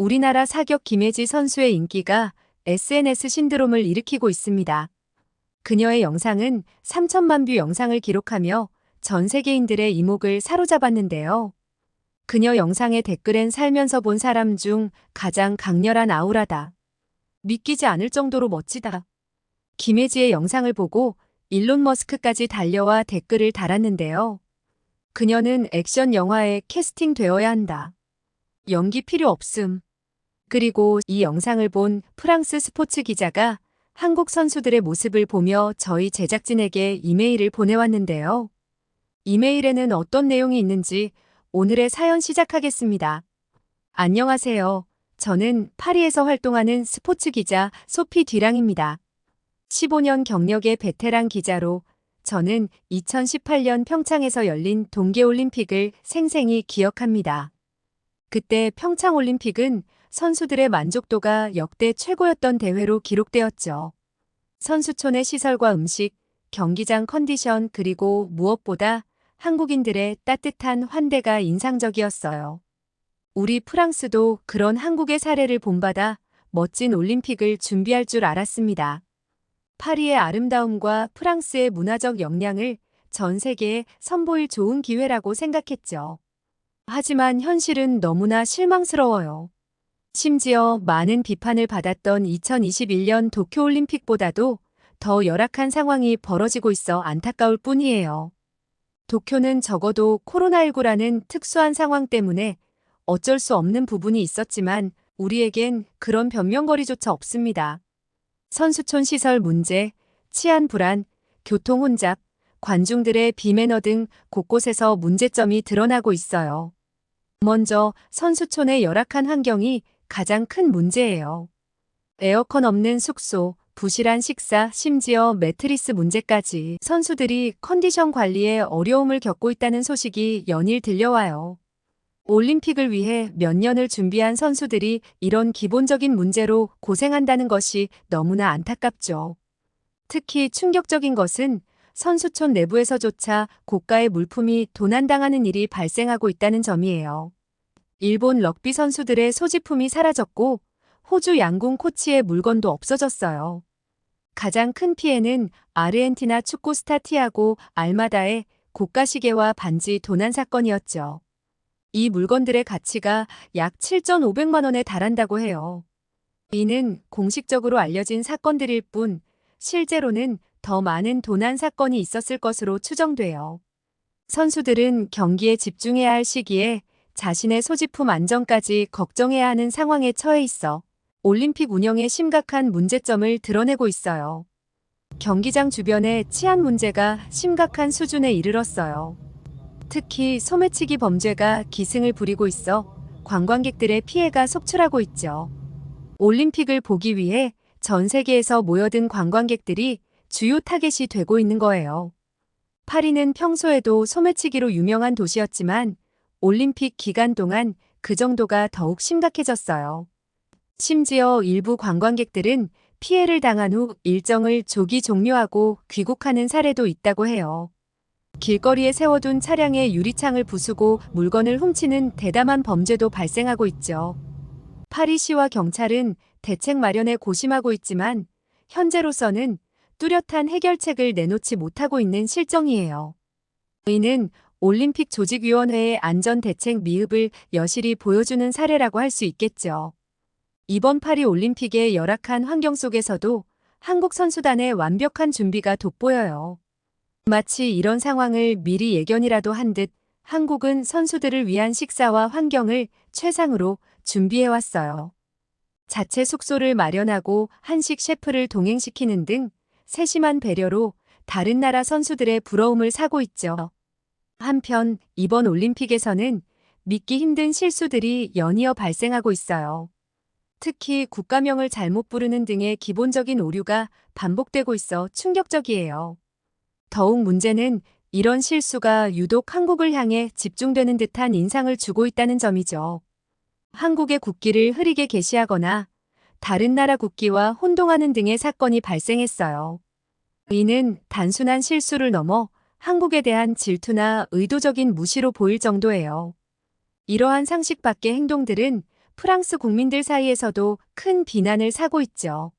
우리나라 사격 김혜지 선수의 인기가 SNS 신드롬을 일으키고 있습니다. 그녀의 영상은 3천만 뷰 영상을 기록하며 전 세계인들의 이목을 사로잡았는데요. 그녀 영상의 댓글엔 살면서 본 사람 중 가장 강렬한 아우라다. 믿기지 않을 정도로 멋지다. 김혜지의 영상을 보고 일론 머스크까지 달려와 댓글을 달았는데요. 그녀는 액션 영화에 캐스팅되어야 한다. 연기 필요 없음. 그리고 이 영상을 본 프랑스 스포츠 기자가 한국 선수들의 모습을 보며 저희 제작진에게 이메일을 보내왔는데요. 이메일에는 어떤 내용이 있는지 오늘의 사연 시작하겠습니다. 안녕하세요. 저는 파리에서 활동하는 스포츠 기자 소피 듀랑입니다. 15년 경력의 베테랑 기자로 저는 2018년 평창에서 열린 동계올림픽을 생생히 기억합니다. 그때 평창올림픽은 선수들의 만족도가 역대 최고였던 대회로 기록되었죠. 선수촌의 시설과 음식, 경기장 컨디션 그리고 무엇보다 한국인들의 따뜻한 환대가 인상적이었어요. 우리 프랑스도 그런 한국의 사례를 본받아 멋진 올림픽을 준비할 줄 알았습니다. 파리의 아름다움과 프랑스의 문화적 역량을 전 세계에 선보일 좋은 기회라고 생각했죠. 하지만 현실은 너무나 실망스러워요. 심지어 많은 비판을 받았던 2021년 도쿄올림픽보다도 더 열악한 상황이 벌어지고 있어 안타까울 뿐이에요. 도쿄는 적어도 코로나19라는 특수한 상황 때문에 어쩔 수 없는 부분이 있었지만 우리에겐 그런 변명거리조차 없습니다. 선수촌 시설 문제, 치안 불안, 교통 혼잡, 관중들의 비매너 등 곳곳에서 문제점이 드러나고 있어요. 먼저 선수촌의 열악한 환경이 가장 큰 문제예요. 에어컨 없는 숙소, 부실한 식사, 심지어 매트리스 문제까지 선수들이 컨디션 관리에 어려움을 겪고 있다는 소식이 연일 들려와요. 올림픽을 위해 몇 년을 준비한 선수들이 이런 기본적인 문제로 고생한다는 것이 너무나 안타깝죠. 특히 충격적인 것은 선수촌 내부에서조차 고가의 물품이 도난당하는 일이 발생하고 있다는 점이에요. 일본 럭비 선수들의 소지품이 사라졌고 호주 양궁 코치의 물건도 없어졌어요. 가장 큰 피해는 아르헨티나 축구 스타 티아고 알마다의 고가 시계와 반지 도난 사건이었죠. 이 물건들의 가치가 약 7,500만 원에 달한다고 해요. 이는 공식적으로 알려진 사건들일 뿐 실제로는 더 많은 도난 사건이 있었을 것으로 추정돼요. 선수들은 경기에 집중해야 할 시기에 자신의 소지품 안전까지 걱정해야 하는 상황에 처해 있어 올림픽 운영에 심각한 문제점을 드러내고 있어요. 경기장 주변의 치안 문제가 심각한 수준에 이르렀어요. 특히 소매치기 범죄가 기승을 부리고 있어 관광객들의 피해가 속출하고 있죠. 올림픽을 보기 위해 전 세계에서 모여든 관광객들이 주요 타겟이 되고 있는 거예요. 파리는 평소에도 소매치기로 유명한 도시였지만 올림픽 기간 동안 그 정도가 더욱 심각해졌어요. 심지어 일부 관광객들은 피해를 당한 후 일정을 조기 종료하고 귀국하는 사례도 있다고 해요. 길거리에 세워둔 차량의 유리창을 부수고 물건을 훔치는 대담한 범죄도 발생하고 있죠. 파리시와 경찰은 대책 마련에 고심하고 있지만 현재로서는 뚜렷한 해결책을 내놓지 못하고 있는 실정이에요. 이는 올림픽 조직위원회의 안전대책 미흡을 여실히 보여주는 사례라고 할 수 있겠죠. 이번 파리 올림픽의 열악한 환경 속에서도 한국 선수단의 완벽한 준비가 돋보여요. 마치 이런 상황을 미리 예견이라도 한 듯 한국은 선수들을 위한 식사와 환경을 최상으로 준비해왔어요. 자체 숙소를 마련하고 한식 셰프를 동행시키는 등 세심한 배려로 다른 나라 선수들의 부러움을 사고 있죠. 한편 이번 올림픽에서는 믿기 힘든 실수들이 연이어 발생하고 있어요. 특히 국가명을 잘못 부르는 등의 기본적인 오류가 반복되고 있어 충격적이에요. 더욱 문제는 이런 실수가 유독 한국을 향해 집중되는 듯한 인상을 주고 있다는 점이죠. 한국의 국기를 흐리게 게시하거나 다른 나라 국기와 혼동하는 등의 사건이 발생했어요. 이는 단순한 실수를 넘어 한국에 대한 질투나 의도적인 무시로 보일 정도예요. 이러한 상식 밖의 행동들은 프랑스 국민들 사이에서도 큰 비난을 사고 있죠.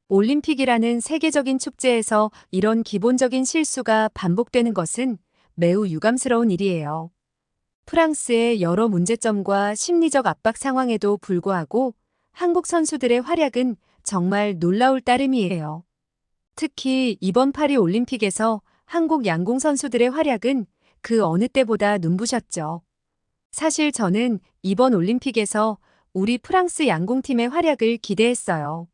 올림픽이라는 세계적인 축제에서 이런 기본적인 실수가 반복되는 것은 매우 유감스러운 일이에요. 프랑스의 여러 문제점과 심리적 압박 상황에도 불구하고 한국 선수들의 활약은 정말 놀라울 따름이에요. 특히 이번 파리 올림픽에서 한국 양궁 선수들의 활약은 그 어느 때보다 눈부셨죠. 사실 저는 이번 올림픽에서 우리 프랑스 양궁팀의 활약을 기대했어요.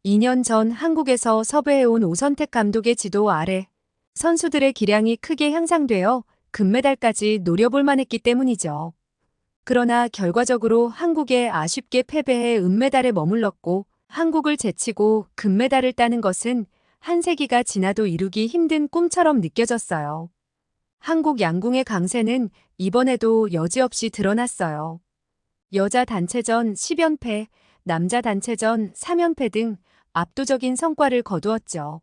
2년 전 한국에서 섭외해온 오선택 감독의 지도 아래 선수들의 기량이 크게 향상되어 금메달까지 노려볼 만했기 때문이죠. 그러나 결과적으로 한국에 아쉽게 패배해 은메달에 머물렀고 한국을 제치고 금메달을 따는 것은 한 세기가 지나도 이루기 힘든 꿈처럼 느껴졌어요. 한국 양궁의 강세는 이번에도 여지없이 드러났어요. 여자 단체전 10연패, 남자 단체전 3연패 등 압도적인 성과를 거두었죠.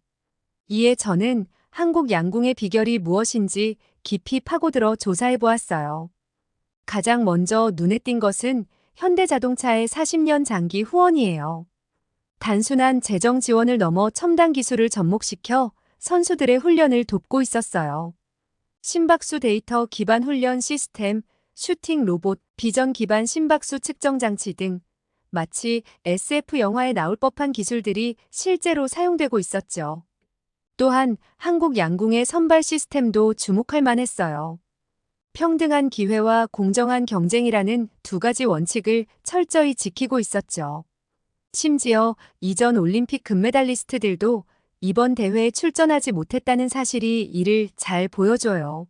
이에 저는 한국 양궁의 비결이 무엇인지 깊이 파고들어 조사해 보았어요. 가장 먼저 눈에 띈 것은 현대자동차의 40년 장기 후원이에요. 단순한 재정 지원을 넘어 첨단 기술을 접목시켜 선수들의 훈련을 돕고 있었어요. 심박수 데이터 기반 훈련 시스템, 슈팅 로봇, 비전 기반 심박수 측정 장치 등 마치 SF 영화에 나올 법한 기술들이 실제로 사용되고 있었죠. 또한 한국 양궁의 선발 시스템도 주목할 만했어요. 평등한 기회와 공정한 경쟁이라는 두 가지 원칙을 철저히 지키고 있었죠. 심지어 이전 올림픽 금메달리스트들도 이번 대회에 출전하지 못했다는 사실이 이를 잘 보여줘요.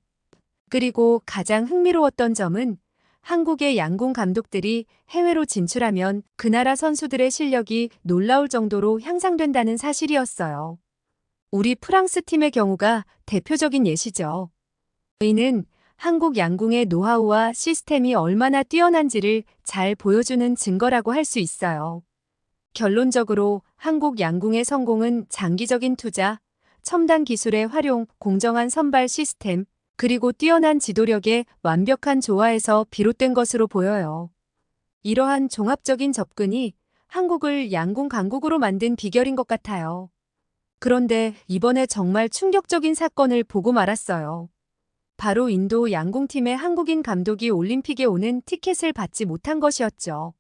그리고 가장 흥미로웠던 점은 한국의 양궁 감독들이 해외로 진출하면 그 나라 선수들의 실력이 놀라울 정도로 향상된다는 사실이었어요. 우리 프랑스 팀의 경우가 대표적인 예시죠. 이는 한국 양궁의 노하우와 시스템이 얼마나 뛰어난지를 잘 보여주는 증거라고 할 수 있어요. 결론적으로 한국 양궁의 성공은 장기적인 투자, 첨단 기술의 활용, 공정한 선발 시스템, 그리고 뛰어난 지도력의 완벽한 조화에서 비롯된 것으로 보여요. 이러한 종합적인 접근이 한국을 양궁 강국으로 만든 비결인 것 같아요. 그런데 이번에 정말 충격적인 사건을 보고 말았어요. 바로 인도 양궁팀의 한국인 감독이 올림픽에 오는 티켓을 받지 못한 것이었죠.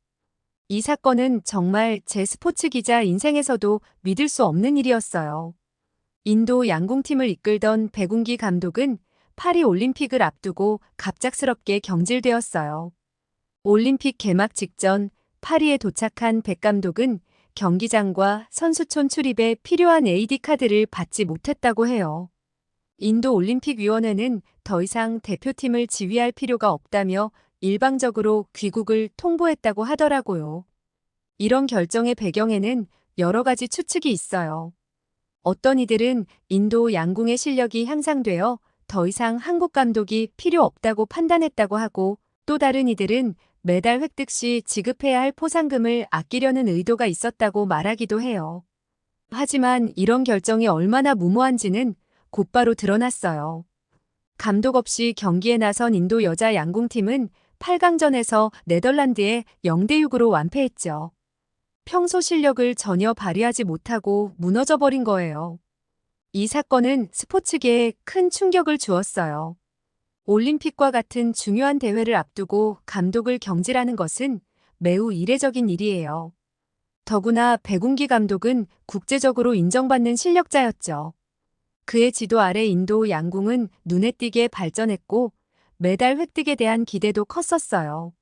이 사건은 정말 제 스포츠 기자 인생에서도 믿을 수 없는 일이었어요. 인도 양궁팀을 이끌던 백운기 감독은 파리 올림픽을 앞두고 갑작스럽게 경질되었어요. 올림픽 개막 직전 파리에 도착한 백 감독은 경기장과 선수촌 출입에 필요한 AD카드를 받지 못했다고 해요. 인도 올림픽위원회는 더 이상 대표팀을 지휘할 필요가 없다며 일방적으로 귀국을 통보했다고 하더라고요. 이런 결정의 배경에는 여러 가지 추측이 있어요. 어떤 이들은 인도 양궁의 실력이 향상되어 더 이상 한국 감독이 필요 없다고 판단했다고 하고, 또 다른 이들은 메달 획득 시 지급해야 할 포상금을 아끼려는 의도가 있었다고 말하기도 해요. 하지만 이런 결정이 얼마나 무모한지는 곧바로 드러났어요. 감독 없이 경기에 나선 인도 여자 양궁팀은 8강전에서 네덜란드에 0대6으로 완패했죠. 평소 실력을 전혀 발휘하지 못하고 무너져버린 거예요. 이 사건은 스포츠계에 큰 충격을 주었어요. 올림픽과 같은 중요한 대회를 앞두고 감독을 경질하는 것은 매우 이례적인 일이에요. 더구나 백운기 감독은 국제적으로 인정받는 실력자였죠. 그의 지도 아래 인도 양궁은 눈에 띄게 발전했고 메달 획득에 대한 기대도 컸었어요.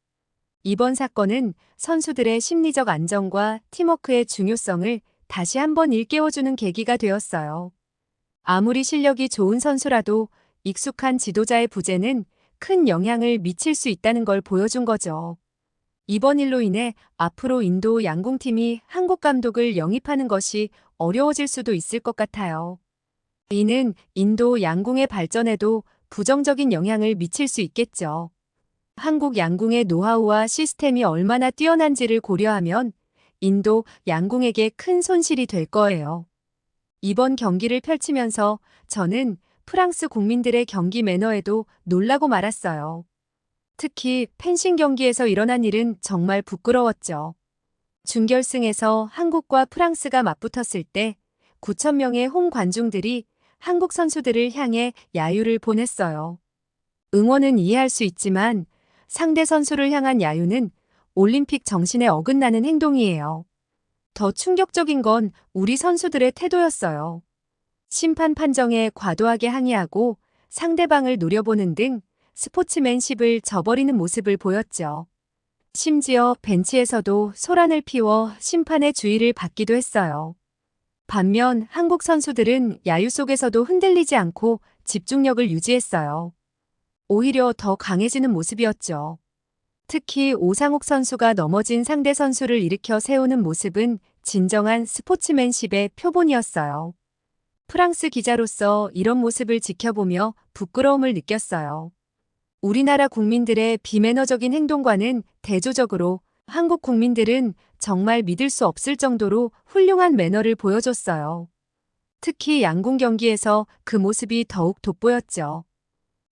이번 사건은 선수들의 심리적 안정과 팀워크의 중요성을 다시 한번 일깨워주는 계기가 되었어요. 아무리 실력이 좋은 선수라도 익숙한 지도자의 부재는 큰 영향을 미칠 수 있다는 걸 보여준 거죠. 이번 일로 인해 앞으로 인도 양궁팀이 한국 감독을 영입하는 것이 어려워질 수도 있을 것 같아요. 이는 인도 양궁의 발전에도 부정적인 영향을 미칠 수 있겠죠. 한국 양궁의 노하우와 시스템이 얼마나 뛰어난지를 고려하면 인도 양궁에게 큰 손실이 될 거예요. 이번 경기를 펼치면서 저는 프랑스 국민들의 경기 매너에도 놀라고 말았어요. 특히 펜싱 경기에서 일어난 일은 정말 부끄러웠죠. 준결승에서 한국과 프랑스가 맞붙었을 때 9천 명의 홈 관중들이 한국 선수들을 향해 야유를 보냈어요. 응원은 이해할 수 있지만 상대 선수를 향한 야유는 올림픽 정신에 어긋나는 행동이에요. 더 충격적인 건 우리 선수들의 태도였어요. 심판 판정에 과도하게 항의하고 상대방을 노려보는 등 스포츠맨십을 저버리는 모습을 보였죠. 심지어 벤치에서도 소란을 피워 심판의 주의를 받기도 했어요. 반면 한국 선수들은 야유 속에서도 흔들리지 않고 집중력을 유지했어요. 오히려 더 강해지는 모습이었죠. 특히 오상욱 선수가 넘어진 상대 선수를 일으켜 세우는 모습은 진정한 스포츠맨십의 표본이었어요. 프랑스 기자로서 이런 모습을 지켜보며 부끄러움을 느꼈어요. 우리나라 국민들의 비매너적인 행동과는 대조적으로 한국 국민들은 정말 믿을 수 없을 정도로 훌륭한 매너를 보여줬어요. 특히 양궁 경기에서 그 모습이 더욱 돋보였죠.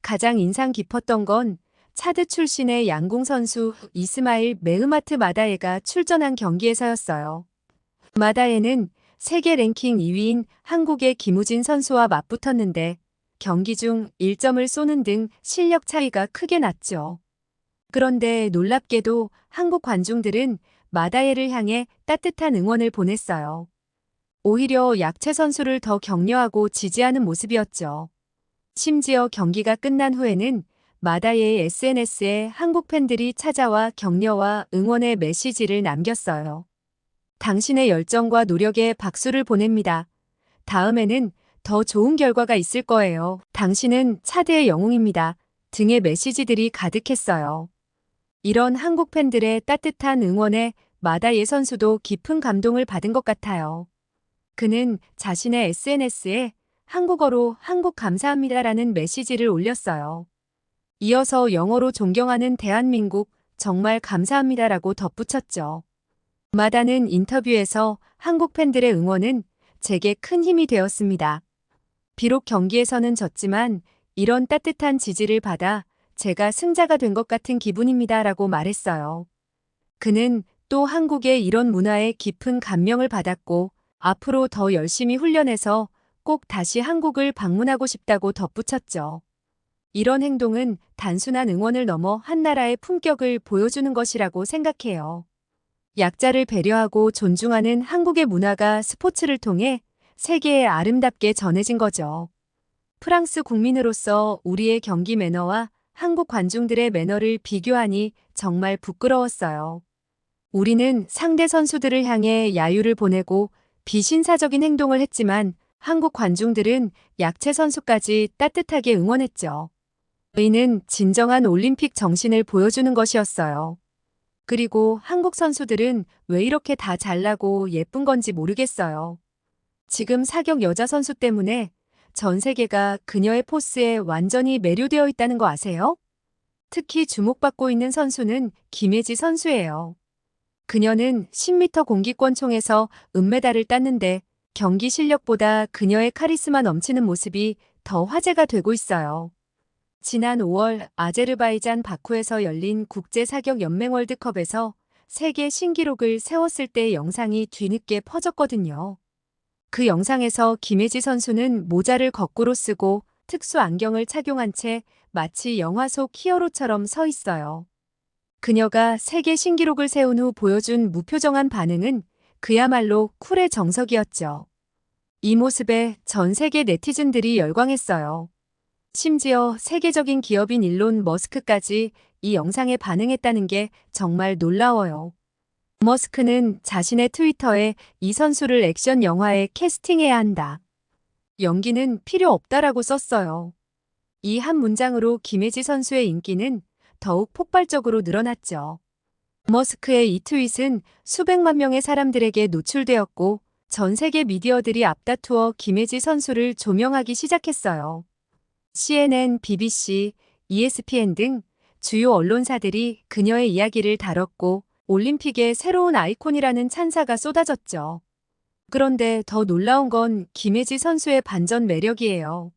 가장 인상 깊었던 건 차드 출신의 양궁 선수 이스마일 메흐마트 마다예가 출전한 경기에서였어요. 마다예는 세계 랭킹 2위인 한국의 김우진 선수와 맞붙었는데 경기 중 1점을 쏘는 등 실력 차이가 크게 났죠. 그런데 놀랍게도 한국 관중들은 마다예를 향해 따뜻한 응원을 보냈어요. 오히려 약체 선수를 더 격려하고 지지하는 모습이었죠. 심지어 경기가 끝난 후에는 마다예의 SNS에 한국 팬들이 찾아와 격려와 응원의 메시지를 남겼어요. 당신의 열정과 노력에 박수를 보냅니다. 다음에는 더 좋은 결과가 있을 거예요. 당신은 차드의 영웅입니다. 등의 메시지들이 가득했어요. 이런 한국 팬들의 따뜻한 응원에 마다예 선수도 깊은 감동을 받은 것 같아요. 그는 자신의 SNS에 한국어로 한국 감사합니다라는 메시지를 올렸어요. 이어서 영어로 존경하는 대한민국 정말 감사합니다라고 덧붙였죠. 마다는 인터뷰에서 한국 팬들의 응원은 제게 큰 힘이 되었습니다. 비록 경기에서는 졌지만 이런 따뜻한 지지를 받아 제가 승자가 된 것 같은 기분입니다 라고 말했어요. 그는 또 한국의 이런 문화에 깊은 감명을 받았고 앞으로 더 열심히 훈련해서 꼭 다시 한국을 방문하고 싶다고 덧붙였죠. 이런 행동은 단순한 응원을 넘어 한 나라의 품격을 보여주는 것이라고 생각해요. 약자를 배려하고 존중하는 한국의 문화가 스포츠를 통해 세계에 아름답게 전해진 거죠. 프랑스 국민으로서 우리의 경기 매너와 한국 관중들의 매너를 비교하니 정말 부끄러웠어요. 우리는 상대 선수들을 향해 야유를 보내고 비신사적인 행동을 했지만 한국 관중들은 약체 선수까지 따뜻하게 응원했죠. 이는 진정한 올림픽 정신을 보여주는 것이었어요. 그리고 한국 선수들은 왜 이렇게 다 잘나고 예쁜 건지 모르겠어요. 지금 사격 여자 선수 때문에 전 세계가 그녀의 포스에 완전히 매료되어 있다는 거 아세요? 특히 주목받고 있는 선수는 김혜지 선수예요. 그녀는 10m 공기권총에서 은메달을 땄는데 경기 실력보다 그녀의 카리스마 넘치는 모습이 더 화제가 되고 있어요. 지난 5월 아제르바이잔 바쿠에서 열린 국제사격연맹 월드컵에서 세계 신기록을 세웠을 때의 영상이 뒤늦게 퍼졌거든요. 그 영상에서 김혜지 선수는 모자를 거꾸로 쓰고 특수 안경을 착용한 채 마치 영화 속 히어로처럼 서 있어요. 그녀가 세계 신기록을 세운 후 보여준 무표정한 반응은 그야말로 쿨의 정석이었죠. 이 모습에 전 세계 네티즌들이 열광했어요. 심지어 세계적인 기업인 일론 머스크까지 이 영상에 반응했다는 게 정말 놀라워요. 머스크는 자신의 트위터에 이 선수를 액션 영화에 캐스팅해야 한다. 연기는 필요 없다라고 썼어요. 이 한 문장으로 김혜지 선수의 인기는 더욱 폭발적으로 늘어났죠. 머스크의 이 트윗은 수백만 명의 사람들에게 노출되었고 전 세계 미디어들이 앞다투어 김혜지 선수를 조명하기 시작했어요. CNN, BBC, ESPN 등 주요 언론사들이 그녀의 이야기를 다뤘고 올림픽의 새로운 아이콘이라는 찬사가 쏟아졌죠. 그런데 더 놀라운 건 김혜지 선수의 반전 매력이에요.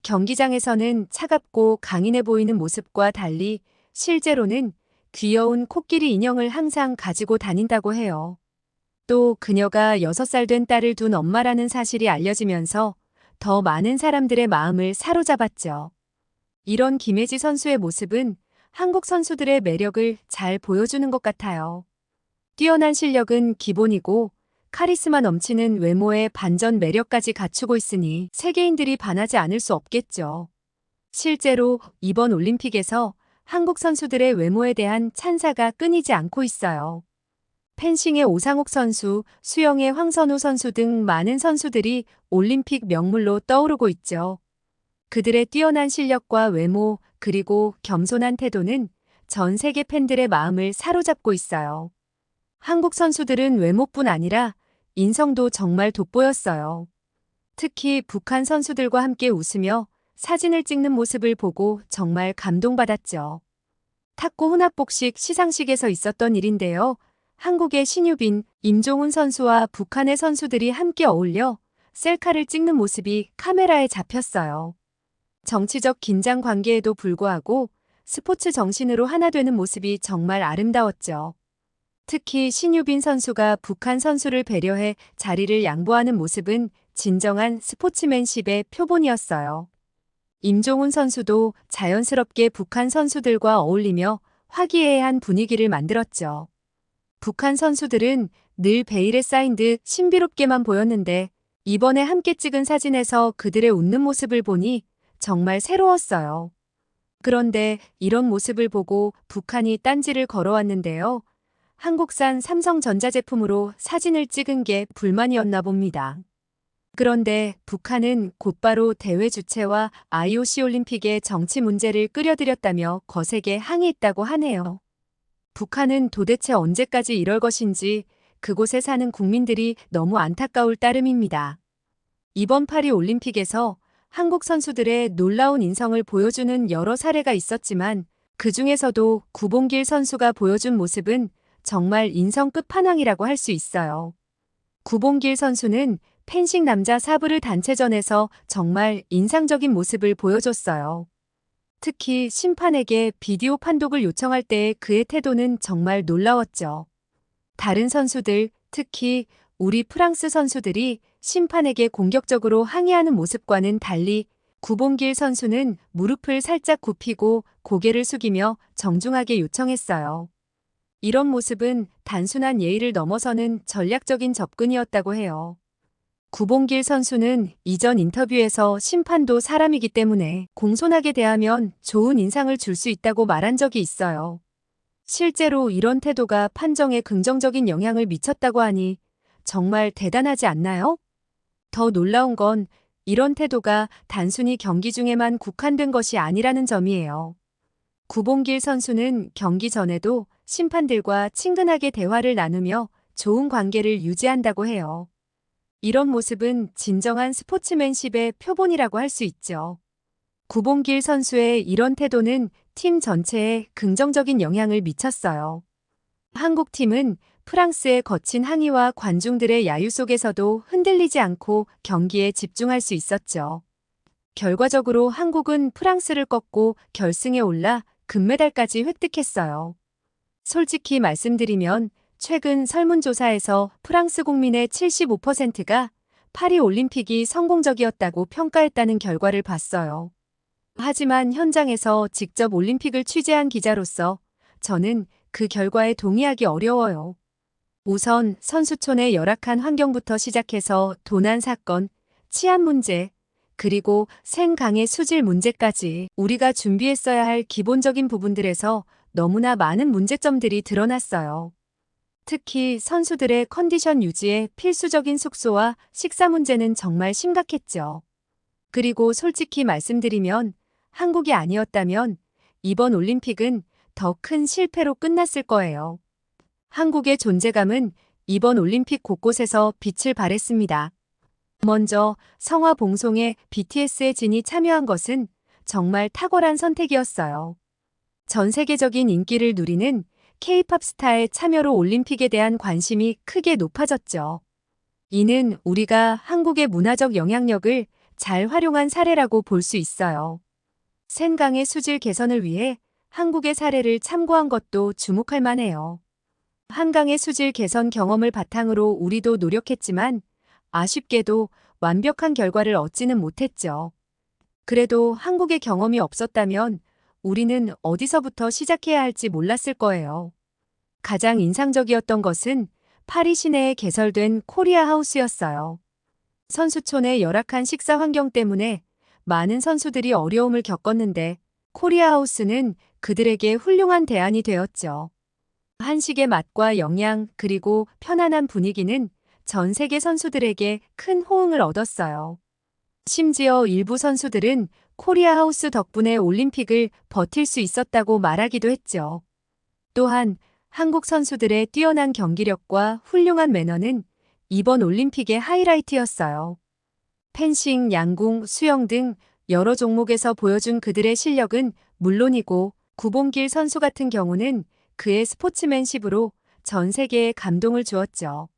경기장에서는 차갑고 강인해 보이는 모습과 달리 실제로는 귀여운 코끼리 인형을 항상 가지고 다닌다고 해요. 또 그녀가 6살 된 딸을 둔 엄마라는 사실이 알려지면서 더 많은 사람들의 마음을 사로잡았죠. 이런 김혜지 선수의 모습은 한국 선수들의 매력을 잘 보여주는 것 같아요. 뛰어난 실력은 기본이고 카리스마 넘치는 외모에 반전 매력까지 갖추고 있으니 세계인들이 반하지 않을 수 없겠죠. 실제로 이번 올림픽에서 한국 선수들의 외모에 대한 찬사가 끊이지 않고 있어요. 펜싱의 오상욱 선수, 수영의 황선우 선수 등 많은 선수들이 올림픽 명물로 떠오르고 있죠. 그들의 뛰어난 실력과 외모, 그리고 겸손한 태도는 전 세계 팬들의 마음을 사로잡고 있어요. 한국 선수들은 외모뿐 아니라 인성도 정말 돋보였어요. 특히 북한 선수들과 함께 웃으며 사진을 찍는 모습을 보고 정말 감동받았죠. 탁구 혼합복식 시상식에서 있었던 일인데요. 한국의 신유빈, 임종훈 선수와 북한의 선수들이 함께 어울려 셀카를 찍는 모습이 카메라에 잡혔어요. 정치적 긴장 관계에도 불구하고 스포츠 정신으로 하나 되는 모습이 정말 아름다웠죠. 특히 신유빈 선수가 북한 선수를 배려해 자리를 양보하는 모습은 진정한 스포츠맨십의 표본이었어요. 임종훈 선수도 자연스럽게 북한 선수들과 어울리며 화기애애한 분위기를 만들었죠. 북한 선수들은 늘 베일에 쌓인 듯 신비롭게만 보였는데 이번에 함께 찍은 사진에서 그들의 웃는 모습을 보니 정말 새로웠어요. 그런데 이런 모습을 보고 북한이 딴지를 걸어왔는데요. 한국산 삼성전자 제품으로 사진을 찍은 게 불만이었나 봅니다. 그런데 북한은 곧바로 대회 주최와 IOC 올림픽의 정치 문제를 끌어들였다며 거세게 항의했다고 하네요. 북한은 도대체 언제까지 이럴 것인지 그곳에 사는 국민들이 너무 안타까울 따름입니다. 이번 파리 올림픽에서 한국 선수들의 놀라운 인성을 보여주는 여러 사례가 있었지만 그 중에서도 구봉길 선수가 보여준 모습은 정말 인성 끝판왕이라고 할 수 있어요. 구봉길 선수는 펜싱 남자 사브르 단체전에서 정말 인상적인 모습을 보여줬어요. 특히 심판에게 비디오 판독을 요청할 때의 그의 태도는 정말 놀라웠죠. 다른 선수들, 특히 우리 프랑스 선수들이 심판에게 공격적으로 항의하는 모습과는 달리 구봉길 선수는 무릎을 살짝 굽히고 고개를 숙이며 정중하게 요청했어요. 이런 모습은 단순한 예의를 넘어서는 전략적인 접근이었다고 해요. 구봉길 선수는 이전 인터뷰에서 심판도 사람이기 때문에 공손하게 대하면 좋은 인상을 줄 수 있다고 말한 적이 있어요. 실제로 이런 태도가 판정에 긍정적인 영향을 미쳤다고 하니 정말 대단하지 않나요? 더 놀라운 건 이런 태도가 단순히 경기 중에만 국한된 것이 아니라는 점이에요. 구봉길 선수는 경기 전에도 심판들과 친근하게 대화를 나누며 좋은 관계를 유지한다고 해요. 이런 모습은 진정한 스포츠맨십의 표본이라고 할 수 있죠. 구봉길 선수의 이런 태도는 팀 전체에 긍정적인 영향을 미쳤어요. 한국팀은 프랑스의 거친 항의와 관중들의 야유 속에서도 흔들리지 않고 경기에 집중할 수 있었죠. 결과적으로 한국은 프랑스를 꺾고 결승에 올라 금메달까지 획득했어요. 솔직히 말씀드리면 최근 설문조사에서 프랑스 국민의 75%가 파리 올림픽이 성공적이었다고 평가했다는 결과를 봤어요. 하지만 현장에서 직접 올림픽을 취재한 기자로서 저는 그 결과에 동의하기 어려워요. 우선 선수촌의 열악한 환경부터 시작해서 도난 사건, 치안 문제, 그리고 생강의 수질 문제까지 우리가 준비했어야 할 기본적인 부분들에서 너무나 많은 문제점들이 드러났어요. 특히 선수들의 컨디션 유지에 필수적인 숙소와 식사 문제는 정말 심각했죠. 그리고 솔직히 말씀드리면 한국이 아니었다면 이번 올림픽은 더 큰 실패로 끝났을 거예요. 한국의 존재감은 이번 올림픽 곳곳에서 빛을 발했습니다. 먼저 성화 봉송에 BTS의 진이 참여한 것은 정말 탁월한 선택이었어요. 전 세계적인 인기를 누리는 K-팝 스타의 참여로 올림픽에 대한 관심이 크게 높아졌죠. 이는 우리가 한국의 문화적 영향력을 잘 활용한 사례라고 볼 수 있어요. 센강의 수질 개선을 위해 한국의 사례를 참고한 것도 주목할 만해요. 한강의 수질 개선 경험을 바탕으로 우리도 노력했지만 아쉽게도 완벽한 결과를 얻지는 못했죠. 그래도 한국의 경험이 없었다면 우리는 어디서부터 시작해야 할지 몰랐을 거예요. 가장 인상적이었던 것은 파리 시내에 개설된 코리아 하우스였어요. 선수촌의 열악한 식사 환경 때문에 많은 선수들이 어려움을 겪었는데 코리아 하우스는 그들에게 훌륭한 대안이 되었죠. 한식의 맛과 영양 그리고 편안한 분위기는 전 세계 선수들에게 큰 호응을 얻었어요. 심지어 일부 선수들은 코리아 하우스 덕분에 올림픽을 버틸 수 있었다고 말하기도 했죠. 또한 한국 선수들의 뛰어난 경기력과 훌륭한 매너는 이번 올림픽의 하이라이트였어요. 펜싱, 양궁, 수영 등 여러 종목에서 보여준 그들의 실력은 물론이고 구봉길 선수 같은 경우는 그의 스포츠맨십으로 전 세계에 감동을 주었죠.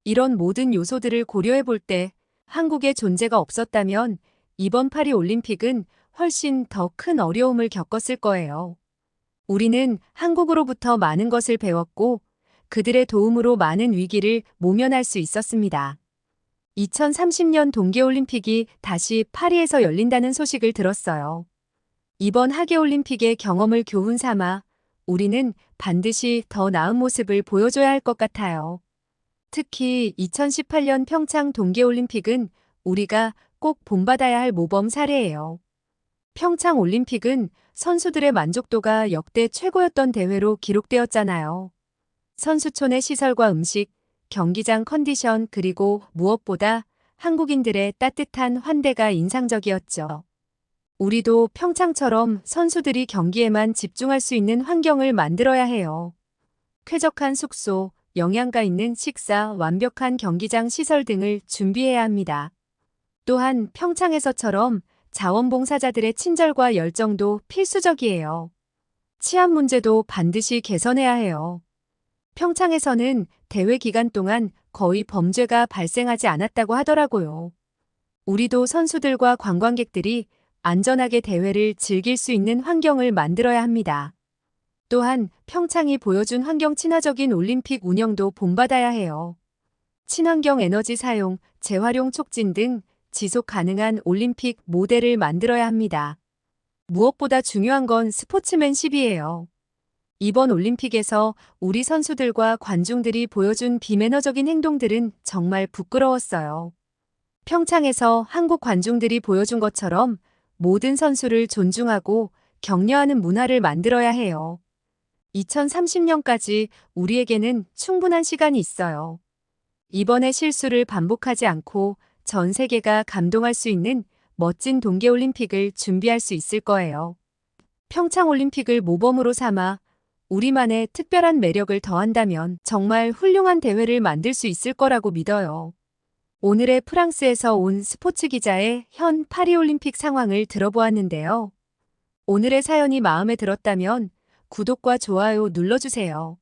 이런 모든 요소들을 고려해 볼 때 한국의 존재가 없었다면 이번 파리 올림픽은 훨씬 더 큰 어려움을 겪었을 거예요. 우리는 한국으로부터 많은 것을 배웠고 그들의 도움으로 많은 위기를 모면할 수 있었습니다. 2030년 동계올림픽이 다시 파리에서 열린다는 소식을 들었어요. 이번 하계올림픽의 경험을 교훈 삼아 우리는 반드시 더 나은 모습을 보여줘야 할 것 같아요. 특히 2018년 평창 동계올림픽은 우리가 꼭 본받아야 할 모범 사례예요. 평창 올림픽은 선수들의 만족도가 역대 최고였던 대회로 기록되었잖아요. 선수촌의 시설과 음식, 경기장 컨디션 그리고 무엇보다 한국인들의 따뜻한 환대가 인상적이었죠. 우리도 평창처럼 선수들이 경기에만 집중할 수 있는 환경을 만들어야 해요. 쾌적한 숙소, 영양가 있는 식사, 완벽한 경기장 시설 등을 준비해야 합니다. 또한 평창에서처럼 자원봉사자들의 친절과 열정도 필수적이에요. 치안 문제도 반드시 개선해야 해요. 평창에서는 대회 기간 동안 거의 범죄가 발생하지 않았다고 하더라고요. 우리도 선수들과 관광객들이 안전하게 대회를 즐길 수 있는 환경을 만들어야 합니다. 또한 평창이 보여준 환경 친화적인 올림픽 운영도 본받아야 해요. 친환경 에너지 사용, 재활용 촉진 등 지속 가능한 올림픽 모델을 만들어야 합니다. 무엇보다 중요한 건 스포츠맨십이에요. 이번 올림픽에서 우리 선수들과 관중들이 보여준 비매너적인 행동들은 정말 부끄러웠어요. 평창에서 한국 관중들이 보여준 것처럼 모든 선수를 존중하고 격려하는 문화를 만들어야 해요. 2030년까지 우리에게는 충분한 시간이 있어요. 이번의 실수를 반복하지 않고 전 세계가 감동할 수 있는 멋진 동계올림픽을 준비할 수 있을 거예요. 평창올림픽을 모범으로 삼아 우리만의 특별한 매력을 더한다면 정말 훌륭한 대회를 만들 수 있을 거라고 믿어요. 오늘의 프랑스에서 온 스포츠 기자의 현 파리올림픽 상황을 들어보았는데요. 오늘의 사연이 마음에 들었다면 구독과 좋아요 눌러주세요.